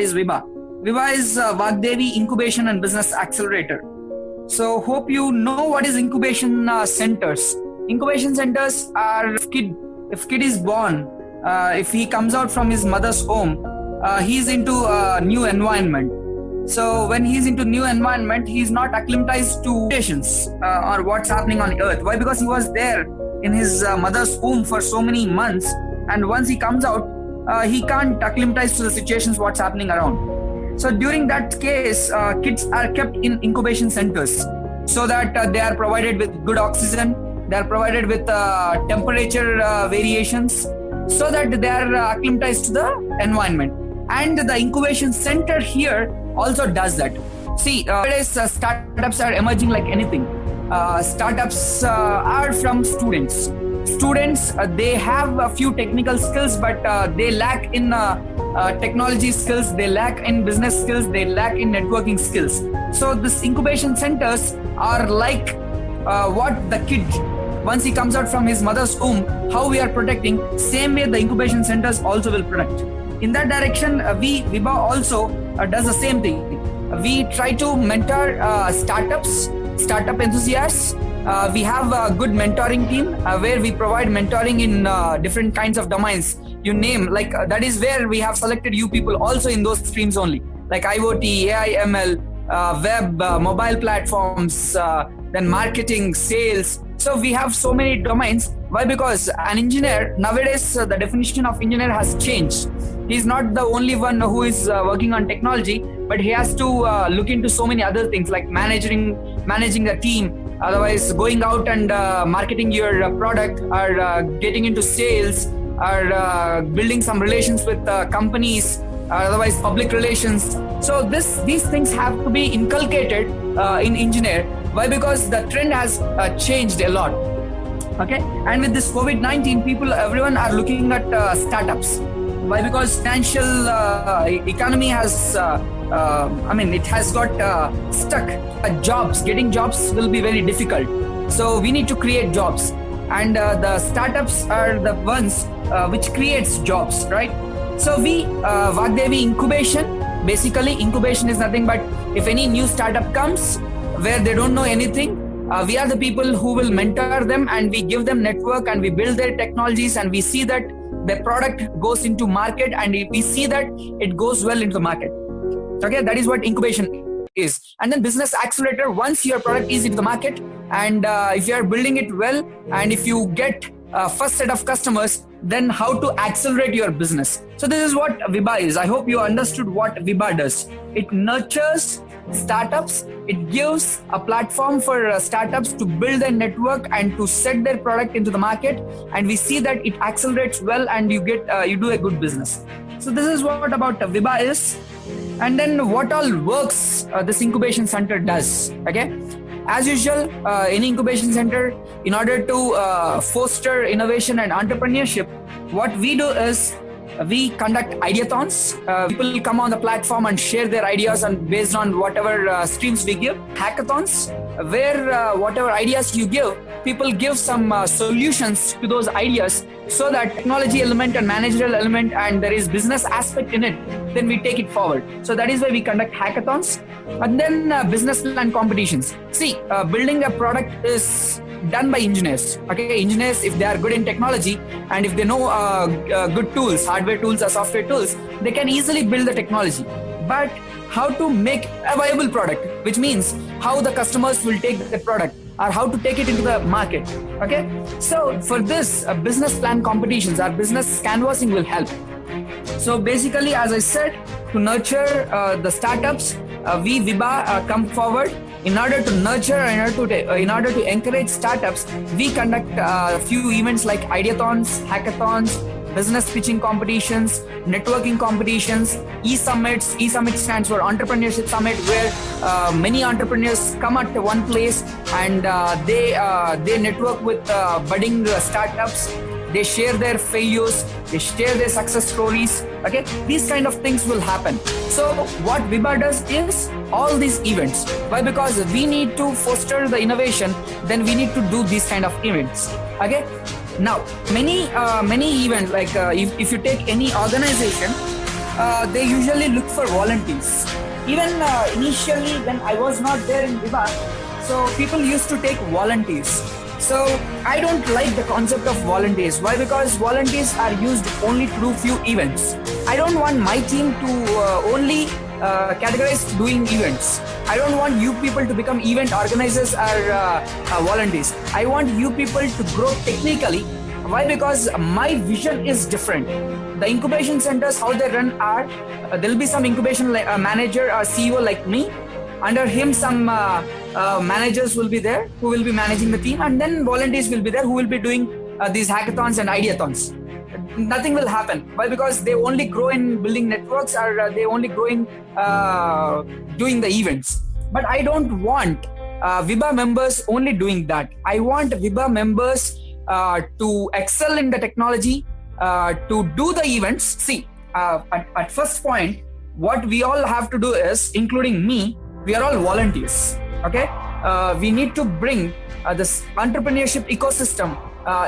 is Vibha. Vibha is Vagdevi Incubation and Business Accelerator. So hope you know what is incubation centers. Incubation centers are if kid is born, if he comes out from his mother's home, he's into a new environment. So when he's into new environment, he's not acclimatized to situations or what's happening on earth. Why? Because he was there in his mother's womb for so many months, and once he comes out, he can't acclimatize to the situations what's happening around. So during that case, kids are kept in incubation centers so that they are provided with good oxygen, they are provided with temperature variations, so that they are acclimatized to the environment. And the incubation center here also does that. See, nowadays startups are emerging like anything. Startups are from students. Students, they have a few technical skills, but they lack in technology skills, they lack in business skills, they lack in networking skills. So this incubation centers are like what the kid, once he comes out from his mother's womb, how we are protecting, same way the incubation centers also will protect. In that direction, Vibha also does the same thing. We try to mentor startup enthusiasts. We have a good mentoring team where we provide mentoring in different kinds of domains. You name, like that is where we have selected you people also in those streams only, like IoT, AI, ML, web, mobile platforms, then marketing, sales. So we have so many domains. Why? Because an engineer, nowadays the definition of engineer has changed. He's not the only one who is working on technology, but he has to look into so many other things like managing a team, otherwise going out and marketing your product, or getting into sales, or building some relations with companies, otherwise public relations. So these things have to be inculcated in engineer. Why? Because the trend has changed a lot. Okay, and with this COVID-19, everyone are looking at startups. Why? Because financial economy has, it has got stuck. Jobs, getting jobs will be very difficult. So we need to create jobs, and the startups are the ones which creates jobs, right? So Vagdevi Incubation. Basically, incubation is nothing but if any new startup comes where they don't know anything, we are the people who will mentor them, and we give them network, and we build their technologies, and we see that the product goes into market, and we see that it goes well into the market. Okay, that is what incubation is. And then business accelerator, once your product is into the market, and if you are building it well, and if you get first set of customers, then how to accelerate your business. So this is what Vibha is. I hope you understood what Vibha does. It nurtures startups. It gives a platform for startups to build their network and to set their product into the market, and we see that it accelerates well, and you do a good business. So this is what about Vibha is. And then what all works this incubation center does. Okay, as usual, any incubation center, in order to foster innovation and entrepreneurship, what we do is we conduct ideathons. People come on the platform and share their ideas, and based on whatever streams we give. Hackathons, where whatever ideas you give, people give some solutions to those ideas, so that technology element and managerial element and there is business aspect in it, then we take it forward. So that is why we conduct hackathons. And then business plan competitions. See, building a product is done by engineers. Okay, engineers, if they are good in technology and if they know good tools, hardware tools or software tools, they can easily build the technology. But how to make a viable product, which means how the customers will take the product or how to take it into the market. Okay, so for this, business plan competitions or business canvassing will help. So basically, as I said, to nurture the startups, we Vibha come forward. In order to nurture, in order to encourage startups, we conduct a few events like ideathons, hackathons, business pitching competitions, networking competitions, e-summits. E-summit stands for Entrepreneurship Summit, where many entrepreneurs come at one place and they network with budding startups. They share their failures, they share their success stories. Okay, these kind of things will happen. So what Vibha does is all these events. Why? Because we need to foster the innovation, then we need to do these kind of events. Okay, now many events, like if you take any organization, they usually look for volunteers. Even initially, when I was not there in Viva, so people used to take volunteers. So I don't like the concept of volunteers. Why? Because volunteers are used only to do few events. I don't want my team to only categorize doing events. I don't want you people to become event organizers or volunteers. I want you people to grow technically. Why? Because my vision is different. The incubation centers, how they run are, there'll be some incubation manager or CEO like me. Under him, some managers will be there who will be managing the team, and then volunteers will be there who will be doing these hackathons and ideathons. Nothing will happen. Why? Because they only grow in building networks, or they only grow in doing the events. But I don't want Viba members only doing that. I want Viba members to excel in the technology, to do the events. See, at first point, what we all have to do is, including me, we are all volunteers. Okay, we need to bring this entrepreneurship ecosystem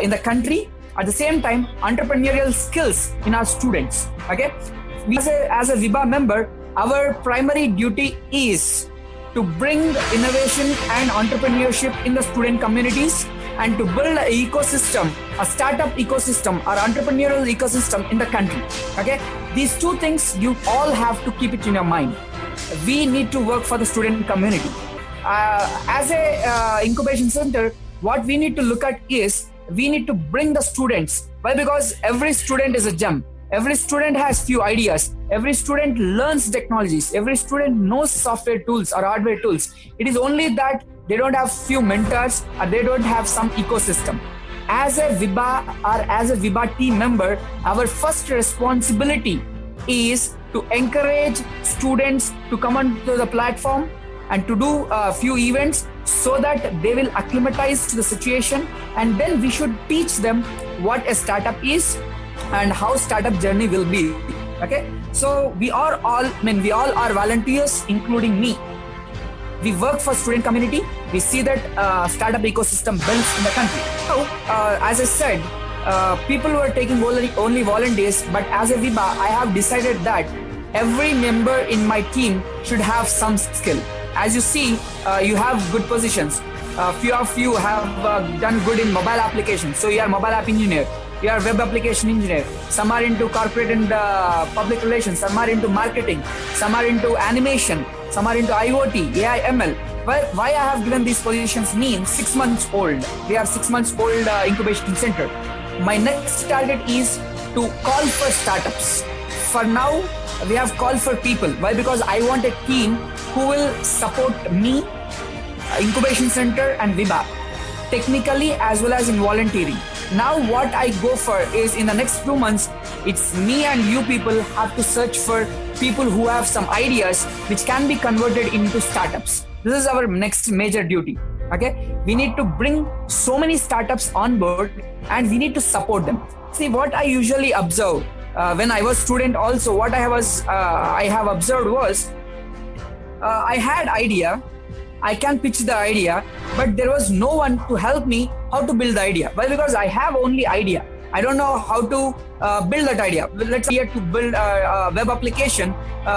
in the country. At the same time, entrepreneurial skills in our students. Okay, we as a Viba member, our primary duty is to bring innovation and entrepreneurship in the student communities, and to build an ecosystem, a startup ecosystem or entrepreneurial ecosystem in the country. Okay, these two things you all have to keep it in your mind. We need to work for the student community. As a incubation center, what we need to look at is we need to bring the students. Why? Because every student is a gem. Every student has few ideas. Every student learns technologies. Every student knows software tools or hardware tools. It is only that they don't have few mentors, or they don't have some ecosystem. As a Viba or as a Viba team member, our first responsibility is to encourage students to come onto the platform and to do a few events so that they will acclimatize to the situation, and then we should teach them what a startup is and how startup journey will be. Okay, so we are all volunteers, including me. We work for student community. We see that startup ecosystem builds in the country. So, as I said, people were taking only volunteers, but as a Viba, I have decided that every member in my team should have some skill. As you see, you have good positions. Few of you have done good in mobile applications. So you are mobile app engineer. You are web application engineer. Some are into corporate and public relations. Some are into marketing. Some are into animation. Some are into IoT, AI, ML. Why I have given these positions means 6 months old. We are 6 months old incubation center. My next target is to call for startups. For now, we have called for people. Why? Because I want a team who will support me, incubation center and Viba, technically as well as in volunteering. Now what I go for is, in the next 2 months, it's me and you people have to search for people who have some ideas which can be converted into startups. This is our next major duty. Okay, we need to bring so many startups on board and we need to support them. See, what I usually observe when I was student also, what I have observed was, I had idea, I can pitch the idea, but there was no one to help me how to build the idea. Why? Because I have only idea. I don't know how to build that idea. Let's say to build a web application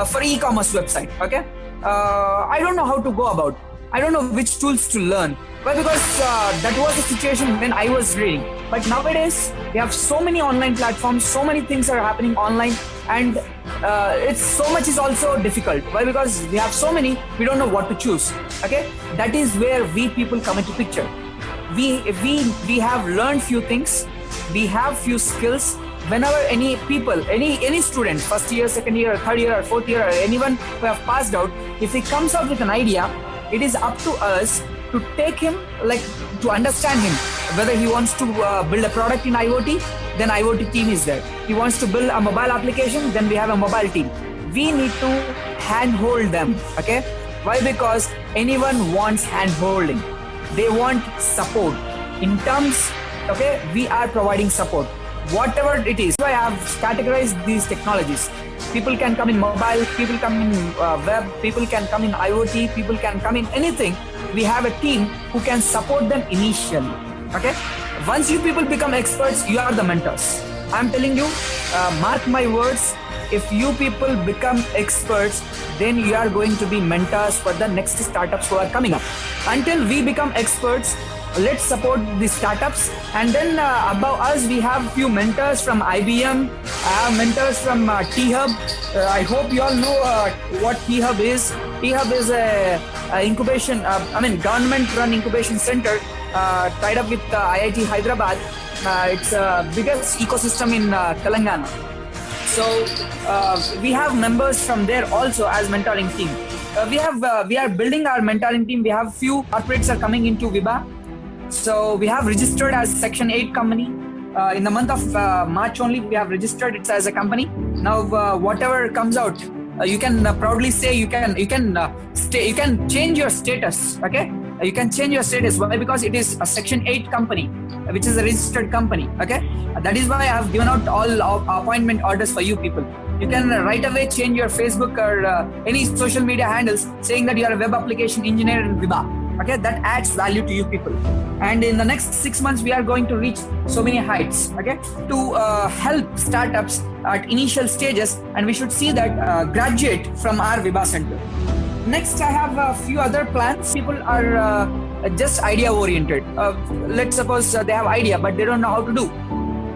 for e-commerce website. Okay, I don't know how to go about. I don't know which tools to learn. Why? Because that was the situation when I was reading. But nowadays, we have so many online platforms, so many things are happening online, and it's so much is also difficult. Why? Because we have so many, we don't know what to choose. Okay, that is where we people come into picture. We have learned few things, we have few skills. Whenever any people, any student, first year, second year, third year, or fourth year, or anyone who have passed out, if he comes out with an idea, it is up to us to take him, like to understand him, whether he wants to build a product in IoT, then IoT team is there. He wants to build a mobile application, then we have a mobile team. We need to handhold them. Okay, why? Because anyone wants handholding. They want support. In terms, okay, we are providing support, whatever it is. So I have categorized these technologies. People can come in mobile, people come in web, people can come in IoT, people can come in anything. We have a team who can support them initially. Okay, once you people become experts, you are the mentors. I'm telling you, mark my words, if you people become experts, then you are going to be mentors for the next startups who are coming up. Until we become experts, let's support the startups. And then above us, we have few mentors from IBM. I have mentors from T-Hub. I hope you all know what T-Hub is. T-Hub is a incubation, government-run incubation center tied up with IIT Hyderabad. It's the biggest ecosystem in Telangana. So we have members from there also as mentoring team. We are building our mentoring team. We have few corporates are coming into Viba. So we have registered as Section 8 company. In the month of March only, we have registered it as a company. Now, whatever comes out, you can proudly say you can change your status. Okay, you can change your status. Why? Because it is a Section 8 company, which is a registered company. Okay, that is why I have given out all appointment orders for you people. You can right away change your Facebook or any social media handles saying that you are a web application engineer in Viba. Okay, that adds value to you people. And in the next 6 months, we are going to reach so many heights. Okay, to help startups at initial stages, and we should see that graduate from our Viba Center. Next, I have a few other plans. People are just idea oriented. Let's suppose they have idea, but they don't know how to do.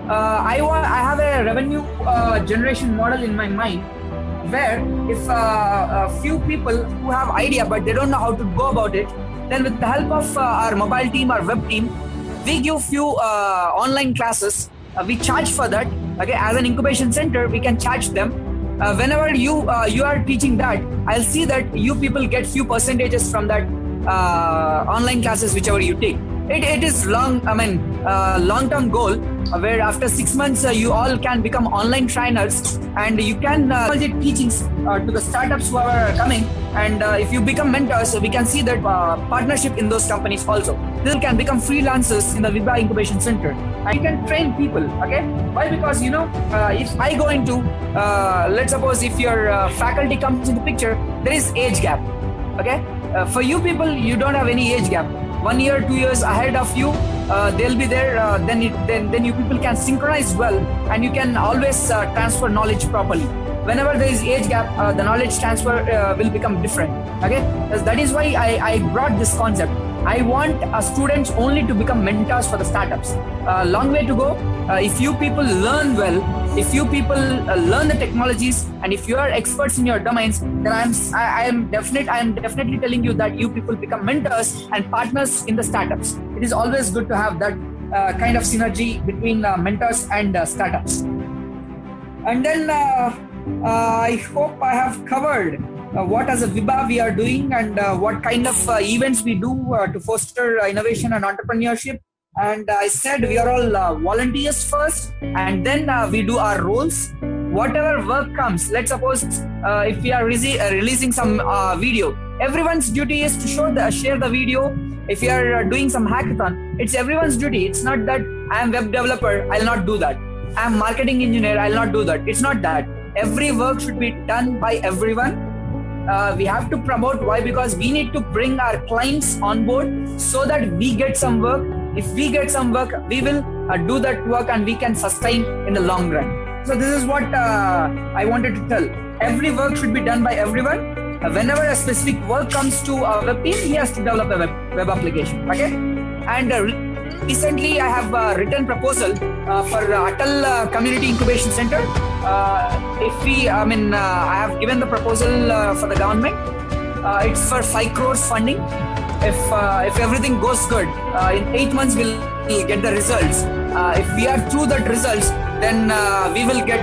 I have a revenue generation model in my mind, where if a few people who have idea but they don't know how to go about it, then with the help of our mobile team, our web team, we give few online classes. We charge for that. Okay, as an incubation center, we can charge them. Whenever you are teaching that, I'll see that you people get few percentages from that online classes, whichever you take. It is long-term goal where after 6 months you all can become online trainers, and you can give teachings to the startups who are coming. And if you become mentors, we can see that partnership in those companies also. They can become freelancers in the Viba Incubation Center, and you can train people. Okay, why? Because if I go into let's suppose if your faculty comes into picture, there is age gap. Okay, for you people, you don't have any age gap. 1 year, 2 years ahead of you, they'll be there. Then you people can synchronize well, and you can always transfer knowledge properly. Whenever there is age gap, the knowledge transfer will become different. Okay, that is why I brought this concept. I want students only to become mentors for the startups. Long way to go. If you people learn well, if you people learn the technologies, and if you are experts in your domains, then I am definitely telling you that you people become mentors and partners in the startups. It is always good to have that kind of synergy between mentors and startups. And then I hope I have covered what as a Viba we are doing, and what kind of events we do to foster innovation and entrepreneurship. And I said we are all volunteers first, and then we do our roles. Whatever work comes, let's suppose if we are releasing some video, everyone's duty is to share the video. If you are doing some hackathon, it's everyone's duty. It's not that I am web developer, I'll not do that. I am marketing engineer, I'll not do that. It's not that. Every work should be done by everyone. We have to promote. Why? Because we need to bring our clients on board so that we get some work. If we get some work, we will do that work, and we can sustain in the long run. So this is what I wanted to tell. Every work should be done by everyone. Whenever a specific work comes to a web team, he has to develop a web application. Okay, and recently I have written proposal for Atal Community Incubation Center. I have given the proposal for the government. It's for 5 crores funding. If everything goes good, in 8 months we'll get the results. If we are through that results, then we will get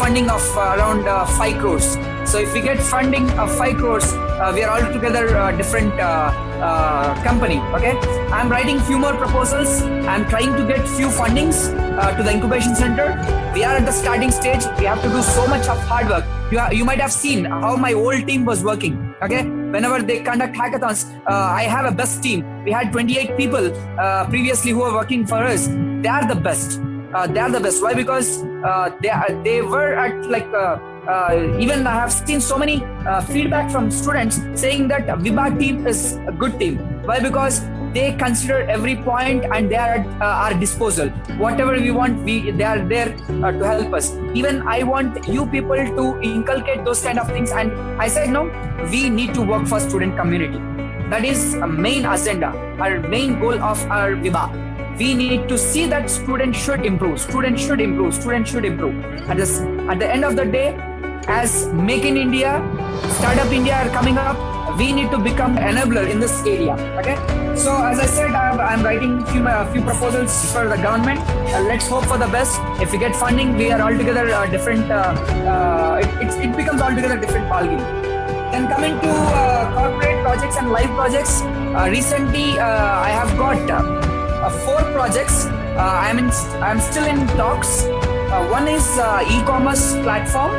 funding of around 5 crores. So if we get funding of 5 crores, we are all together a different company. Okay, I'm writing few more proposals. I'm trying to get few fundings to the incubation center. We are at the starting stage. We have to do so much of hard work. You might have seen how my whole team was working. Okay, whenever they conduct hackathons, I have a best team. We had 28 people previously who were working for us. They are the best. They are the best. Why? Because they were at even I have seen so many feedback from students saying that Viba team is a good team. Why? Because they consider every point and they are at our disposal. Whatever we want, they are there to help us. Even I want you people to inculcate those kind of things. And I said, no, we need to work for student community. That is a main agenda, our main goal of our Vibha. We need to see that students should improve. Students should improve. Students should improve. At the end of the day, as Make in India, Startup India are coming up, we need to become enabler in this area. Okay. So as I said, I'm writing few proposals for the government. Let's hope for the best. If we get funding, we are altogether different. It becomes altogether different ballgame. Then coming to corporate projects and live projects, recently I have got 4 projects. I'm still in talks. One is e-commerce platform.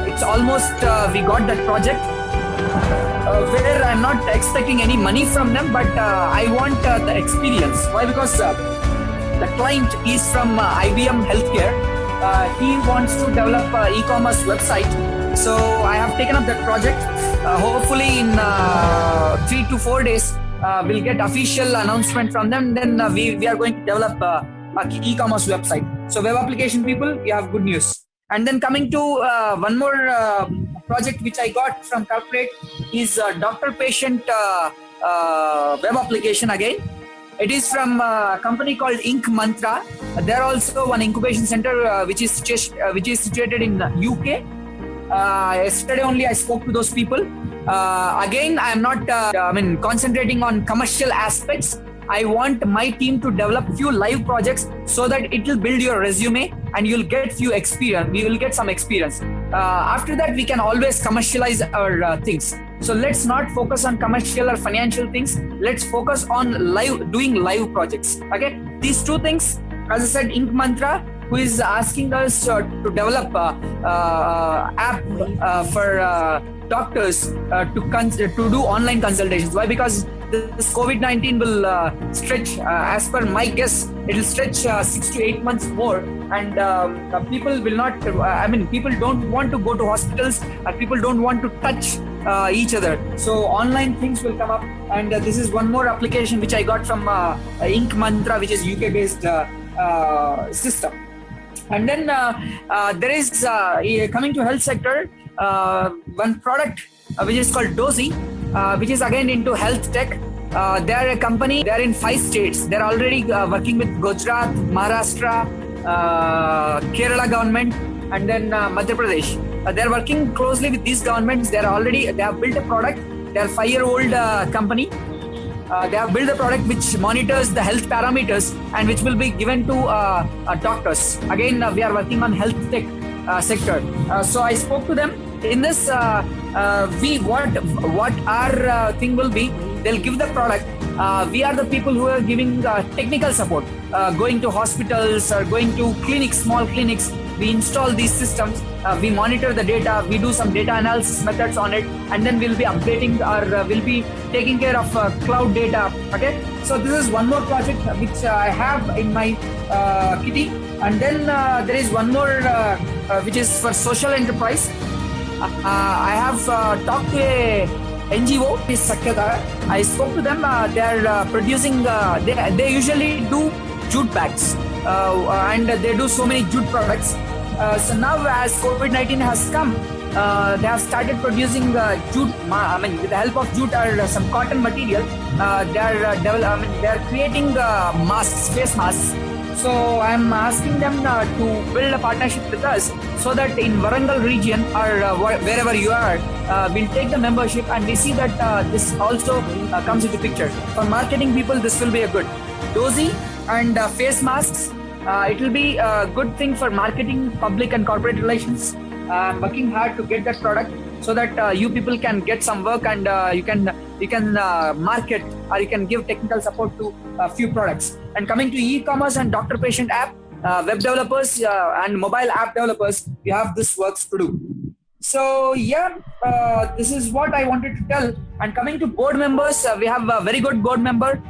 It's almost we got that project where I'm not expecting any money from them, but I want the experience. Why? Because the client is from IBM Healthcare. He wants to develop an e-commerce website. So I have taken up that project. Hopefully in 3 to 4 days, we'll get official announcement from them. Then we are going to develop an e-commerce website. So web application people, we have good news. And then coming to one more project which I got from corporate is doctor-patient web application again. It is from a company called Ink Mantra. They're also one incubation center which is situated in UK. Yesterday only I spoke to those people. Again, I'm not concentrating on commercial aspects. I want my team to develop few live projects so that it will build your resume and you'll get few experience. We will get some experience. After that, we can always commercialize our things. So let's not focus on commercial or financial things. Let's focus on doing live projects. Okay, these 2 things. As I said, Ink Mantra, who is asking us to develop app for doctors to do online consultations. Why? Because this COVID-19 will stretch, as per my guess, it will stretch 6 to 8 months more, and people will not. People don't want to go to hospitals, and people don't want to touch each other. So online things will come up, and this is one more application which I got from Ink Mantra, which is UK-based system. And then there is coming to health sector, one product which is called Dozy, which is again into health tech. They are a company. They are in 5 states. They are already working with Gujarat, Maharashtra, Kerala government, and then Madhya Pradesh. They are working closely with these governments. They have built a product. They are a 5-year-old company. They have built a product which monitors the health parameters and which will be given to doctors. Again, we are working on health tech sector. So I spoke to them. In this, what our thing will be, they'll give the product. We are the people who are giving technical support, going to hospitals or going to clinics, small clinics. We install these systems, we monitor the data, we do some data analysis methods on it, and then we'll be updating or we'll be taking care of cloud data. Okay, so this is one more project which I have in my kitty. And then there is one more which is for social enterprise. I have talked to a NGO, is Sakyada. I spoke to them. They are producing. They usually do jute bags, and they do so many jute products. So now, as COVID-19 has come, they have started producing jute. With the help of jute or some cotton material, they are creating masks, face masks. So I'm asking them to build a partnership with us so that in Warangal region or wherever you are, we'll take the membership and we see that this also comes into picture. For marketing people, this will be a good. Dozy and face masks, it will be a good thing for marketing, public and corporate relations. I'm working hard to get that product so that you people can get some work and you can market or you can give technical support to a few products. And coming to e-commerce and doctor-patient app, web developers and mobile app developers, we have this works to do. So yeah, this is what I wanted to tell. And coming to board members, we have a very good board member.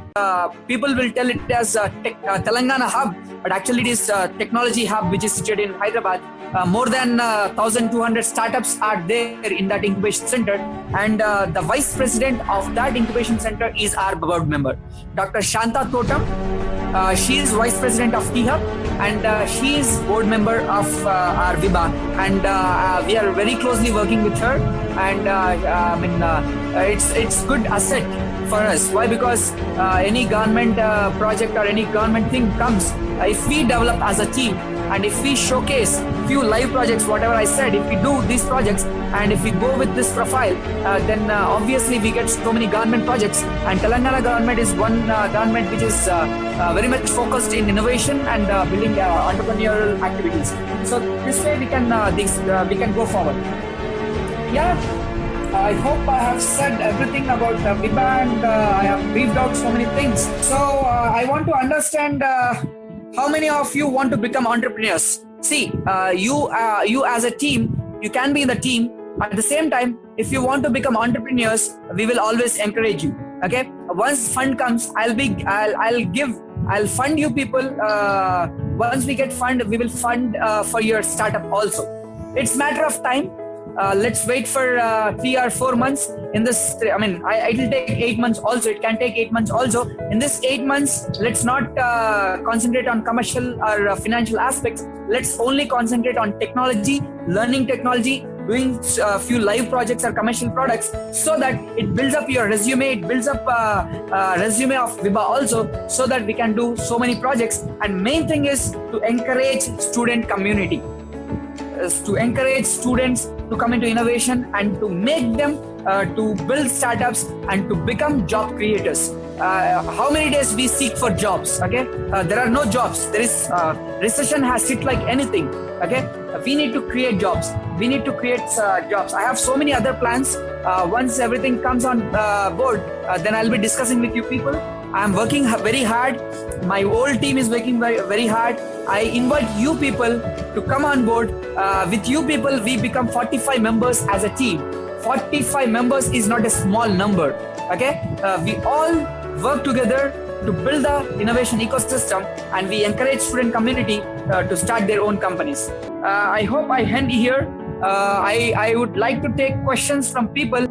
People will tell it as Telangana Hub, but actually it is Technology Hub, which is situated in Hyderabad. more than 1,200 startups are there in that incubation center, and the vice president of that incubation center is our board member, Dr. Shanta Totam. She is vice president of T-Hub, and she is board member of our VIBA, and we are very closely working with her, and it's good asset for us. Why? Because any government project or any government thing comes, if we develop as a team and if we showcase few live projects, whatever I said, if we do these projects and if we go with this profile, then obviously we get so many government projects. And Telangana government is one government which is very much focused in innovation and building entrepreneurial activities. So this way we can go forward. Yeah. I hope I have said everything about VIBA, and I have briefed out so many things. So I want to understand how many of you want to become entrepreneurs. See, you as a team, you can be in the team. At the same time, if you want to become entrepreneurs, we will always encourage you. Okay. Once fund comes, I'll fund you people. Once we get fund, we will fund for your startup also. It's matter of time. Let's wait for 3 or 4 months. In this, it will take 8 months also. It can take 8 months also. In this 8 months, let's not concentrate on commercial or financial aspects. Let's only concentrate on technology, learning technology, doing a few live projects or commercial products, so that it builds up your resume. It builds up resume of VIBA also, so that we can do so many projects. And main thing is to encourage student community. To encourage students to come into innovation and to make them to build startups and to become job creators. How many days we seek for jobs? Okay, there are no jobs. There is recession has hit like anything. Okay, we need to create jobs. We need to create jobs. I have so many other plans. Once everything comes on board, then I'll be discussing with you people. I'm working very hard. My whole team is working very, very hard. I invite you people to come on board. With you people, we become 45 members as a team. 45 members is not a small number. Okay, we all work together to build the innovation ecosystem, and we encourage student community to start their own companies. I hope I end here. I would like to take questions from people.